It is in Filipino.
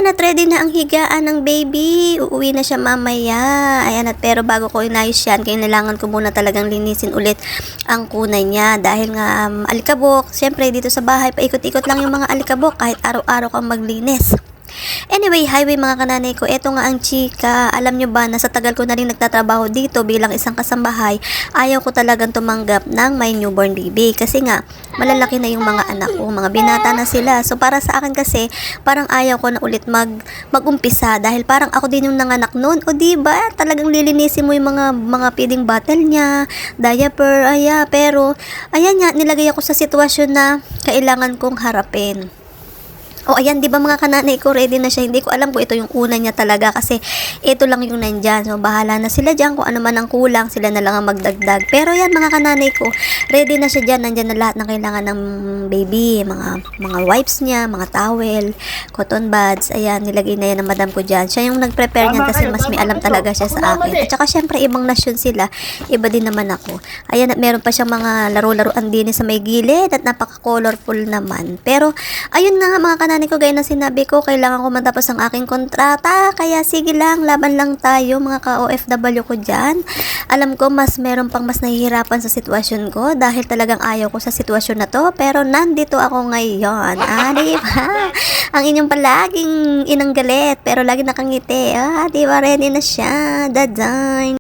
Ayan at ready na ang higaan ng baby. Uuwi na siya mamaya. Ayan at pero bago ko inayos yan, kailangan ko muna talagang linisin ulit ang kunay niya. Dahil nga alikabok, syempre dito sa bahay, paikot-ikot lang yung mga alikabok kahit araw-araw kang maglinis. Anyway, highway mga kananay ko, eto nga ang chika. Alam nyo ba na sa tagal ko na rin nagtatrabaho dito bilang isang kasambahay, ayaw ko talagang tumanggap ng may newborn baby. Kasi nga, malalaki na yung mga anak ko, mga binata na sila. So para sa akin kasi, parang ayaw ko na ulit mag-umpisa dahil parang ako din yung nanganak noon. O diba, talagang lilinisin mo yung mga feeding bottle niya, diaper, pero ayan nga, nilagay ako sa sitwasyon na kailangan kong harapin. O ayan, di ba mga kananay ko, ready na siya. Hindi ko alam kung ito yung una niya talaga kasi ito lang yung nandyan. So bahala na sila dyan. Kung ano man ang kulang, sila na lang ang magdagdag. Pero yan mga kananay ko, ready na siya dyan. Nandyan na lahat ng kailangan ng baby. Mga wipes niya, mga towel, cotton buds. Ayan, nilagay na yan ng madam ko dyan. Siya yung nag-prepare niyan kasi mas may alam talaga siya sa akin. At saka syempre ibang nasyon sila. Iba din naman ako. Ayan, at meron pa siyang mga laro-laruan din sa may gilid at napaka-colorful naman. Pero ayun na nga mga kananay ko, gaya na sinabi ko, kailangan ko matapos ang aking kontrata. Kaya sige lang, laban lang tayo mga ka-OFW ko dyan. Alam ko meron pang mas nahihirapan sa sitwasyon ko dahil talagang ayaw ko sa sitwasyon na to. Pero nandito ako ngayon. Diba? Ang inyong palaging inang galit pero lagi nakangiti. Diba? Ready na siya. Daday.